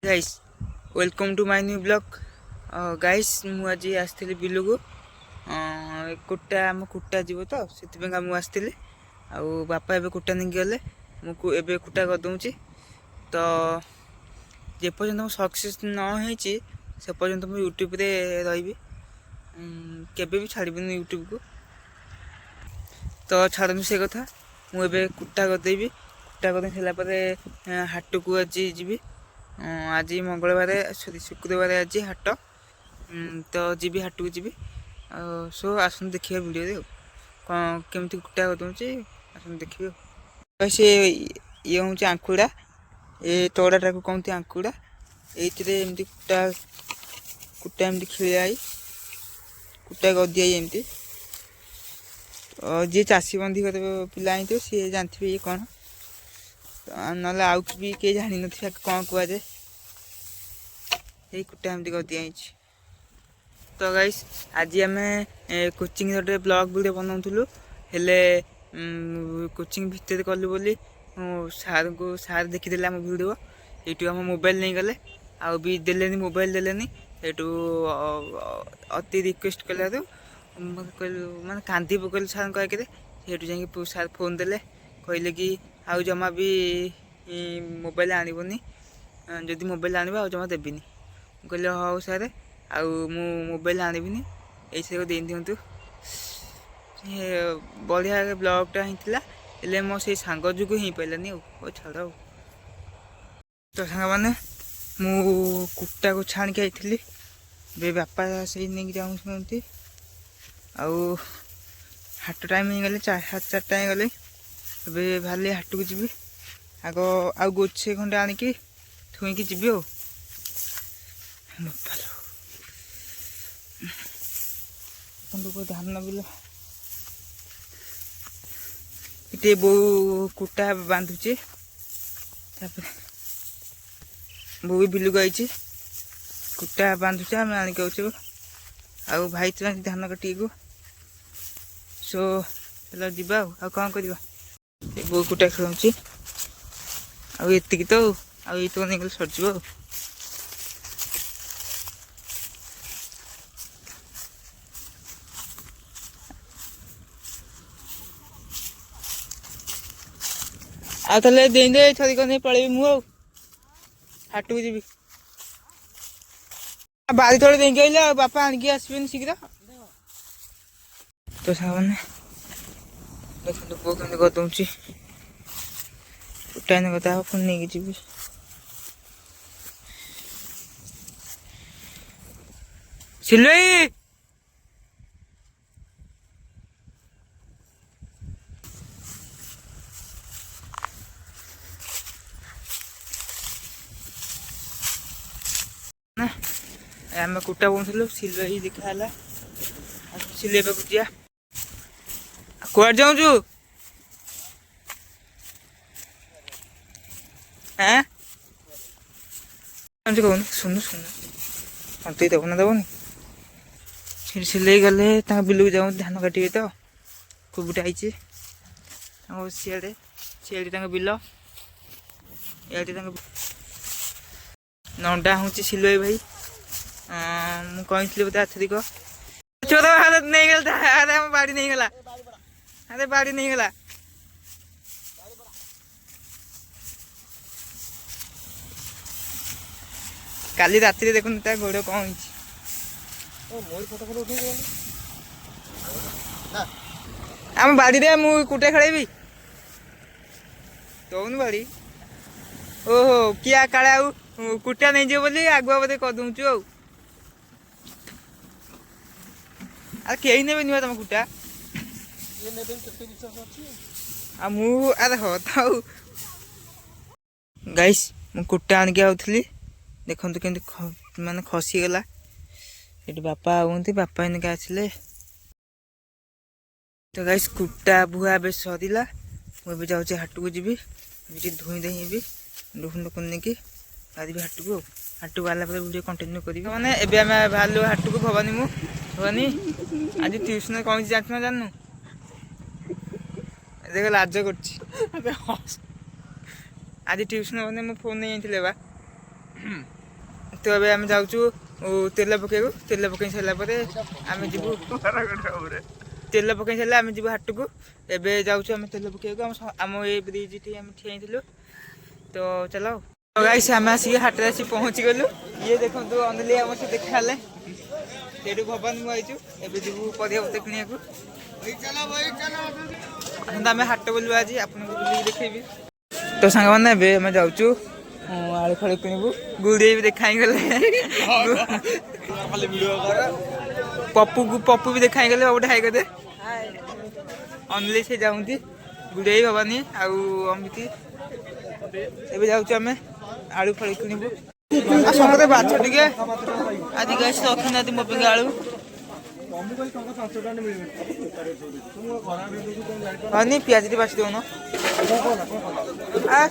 Guys welcome to my new blog. Guys मु आज आसती बिलू को कुटा आम कुटा जीव तो से मुझे बापा एबे कुटा नहीं गले मुझे कुटा करदे तो जेपर्यंत मुझे सक्सेस न होती से पर्यंत मुझे यूट्यूब रे रही केबे भी छाड़बी यूट्यूब को। तो छाड़ू से कथा मुझे कुटा करदेवी कुटा कर सारापर हाट को आज जी आज मंगलवार सॉरी शुक्रवार आज हाट तो जी हाट को जी सो आसन देखिए वीडियो कौन केमती कुटा करदे आसन देखिए। से ये हूँ आंकुड़ा ये तोड़ाटा को कहते आंकुड़ा ये एमती कुटा कुटा एमती खेल कुटा कर दिया एमती जी चाषी बंधी कर पिला ही तो सी जानते ये कौन ना आउ भी किए जानी न कौन कह जाए ये कुटा एमती कर दिया। तो गाइस आज आम कोचिंग गोटे ब्लॉग वीडियो बनाऊलु हेले कोचिंग भितर कलु बोली सार को सार देखीदे आम वीडियो ये आम मोबाइल नहीं गले आउ भी देलेनी मोबाइल देलेनी एटू अति रिक्वेस्ट कला माने कांदी पकड़ सार कहते जा सार फोन देले कहले कि आउ जमा भी मोबाइल आणबनी जदि मोबाइल आने आ जमा देविनी कहले हाँ सारे आउ मोबाइल आणबिनी ऐसे दे दिंतु बढ़िया ब्लॉगटा होता हेले मो से सांग जुग ही पारानी छाड़। तो सांग मैंने मु कुटा को छाण के आई बे बापा से नहीं जाऊँगी आउ हाट टाइम हो गले 4:30 गले ए भाली हाट को जी आग आउ गोछे खंडे आणिकी थुईकी जी धान बिल ये बो कुटा बांधुचे बो भी बिलू गई कुटा बांधुचे आम आणिक आउ भाई तो धान काटी को सो चलो जीवा आ कौन करवा बो कुटा खेलुची आती तो आई तो नहीं सरज आले दे दे छड़ी को नहीं पड़ेबी मु हाट को जी बारी थोड़े देंगे आइले बापा आणिकी आसबे शीघ्र। तो सामने देखो बो कमी करदे कुटा कथा पुणी नहीं जी सिलई ना आम कुटा बुणुलु सिलई देखा सिले जा कुआड़ जाऊँ हाँ कहून सुनु सुनु अंत देव ना देवनी सिले गले बिलू जाऊँ धान काटे तो कुबुटा आई सियाड़े सियाड़ी बिल इे नंडा हूँ सिलई भाई मुझे बोलते आथरिक चोर हालत नहीं गल अरे बाड़ी नहीं गला अरे बाड़ी नहीं गला काली राति देखुन गोड़ कौन आम बाड़ी रे मु कुटे खेलेबी दौन बाड़ी ओहो किया काले आउ कुटा नहीं जे बोली आगुआ बोधे कर दूचु आ कहीं ने नुआ तुम कुटा अरे हो तो गाइस मु कुटा आणिक आउथली देखु के माने खसीगला ये बापा आउंती बापा इनके आसले। तो गाइस कुटा बुआ बे सरीला मुझे जाऊँ हाट को जी धोई देबी डुंड कुन की बाहर हाट को हाट को आला वीडियो कंटिन्यू करी मैंने एबे आम बाहर हाट को भवानी मु भवानी आज ट्यूशन कौन जान जानू देख लाज कर आज ट्यूशन मैंने मो फोन नहीं बा तो ଏବେ ଆମେ ଯାଉଛୁ ତେଲ ପକେଇବୁ। ତେଲ ପକେଇ ସାରିଲା ପରେ ଆମେ ଯିବୁ, ତେଲ ପକେଇ ସାରିଲେ ଆମେ ଯିବୁ ହାଟକୁ। ଏବେ ଯାଉଛୁ ଆମେ ତେଲ ପକେଇବାକୁ। ଆମ ଏଇ ବ୍ରିଜ୍ ଠି ଆମେ ଠିଆ ହେଇଥିଲୁ। ତ ଚାଲ ଗାଇସ୍, ଆମେ ଆସିକି ହାଟରେ ଆସି ପହଞ୍ଚିଗଲୁ। ଇଏ ଦେଖନ୍ତୁ ଅନିଲି ଆମ ସହିତ ଦେଖା ହେଲେ। ସେଇଠୁ ଭବାନୀ ମୁଁ ଆଇଛୁ। ଏବେ ଯିବୁ ପରିବା ପତ୍ର କିଣିବାକୁ। ଆସନ୍ତୁ ଆମେ ହାଟ ବୁଲିବୁ ଆଜି, ଆପଣଙ୍କୁ ବୁଲିକି ଦେଖେଇବି। ତ ସାଙ୍ଗମାନେ ଏବେ ଆମେ ଯାଉଛୁ ଆଳୁ ଫାଳୁ କିଣିବୁ। ଗୁଡେଇ ବି ଦେଖା ହେଇଗଲେ। ପପୁ ବି ଦେଖା ହେଇଗଲେ। ଗୋଟେ ହାଇ କରିଦେ। ଅନିଲି ସେ ଯାଉନ୍ତି, ଗୁଡେଇ ଭବାନୀ ଆଉ ଅମିତି। ଏବେ ଯାଉଛୁ ଆମେ ଆଳୁ ଫାଳୁ କିଣିବୁ। ସମସ୍ତେ ବାଛ ଟିକେ ଆଜି ଗାଇସ୍ ରଖିନାହାନ୍ତି ମୋ ପାଇଁ ଆଳୁ। ହନି ପିଆଜ ଟିକେ ବାଛି ଦଉନ।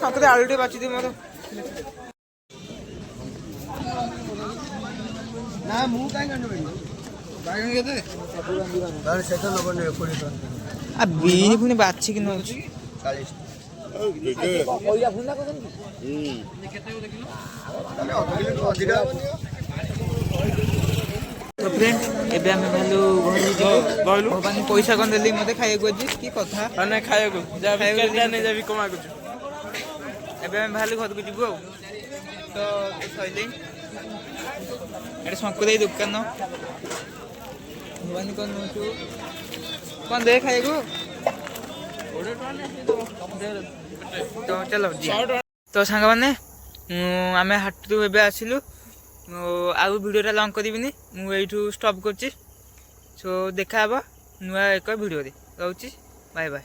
ସତରେ ଆଳୁ ଟିକେ ବାଛି ଦିଅ ମୋର। ନା ମୁଁ କାଇଁ କାଟିବି ବାଇଗଣ କେତେ ସେଟା ନବନି 20 ଟଙ୍କା ବିରି ପୁଣି ବାଛିକି ନଉଛି 40 ତ ଫ୍ରେଣ୍ଡ ଏବେ ଆମେ ଭାଲୁ ଘରକୁ ଯିବୁ। ଭବାନୀ ପଇସା କ'ଣ ଦେଲି ମତେ ଖାଇବାକୁ ଅଛି କି କଥା ମାନେ ଖାଇବାକୁ ନେଇ କଣ ମାଗୁଛୁ। ଏବେ ଆମେ ଭାଲୁ ଘରକୁ ଯିବୁ ଆଉ। ତ ସଇଲେ ଏଟା ଶଙ୍କୁରାଇ ଦୋକାନ। ଭବାନୀ କ'ଣ ନଉଛୁ କ'ଣ ଦେ ଖାଇବାକୁ। ତ ଚାଲ ତ ସାଙ୍ଗମାନେ ଆମେ ହାଟରୁ ଏବେ ଆସିଲୁ। ଆଉ ଭିଡ଼ିଓଟା ଲଙ୍ଗ୍ କରିବିନି, ମୁଁ ଏଇଠୁ ଷ୍ଟପ୍ କରୁଛି। ସୋ ଦେଖା ହେବ ନୂଆ ଏକ ଭିଡ଼ିଓରେ। ରହୁଛି, ବାଏ ବାଏ।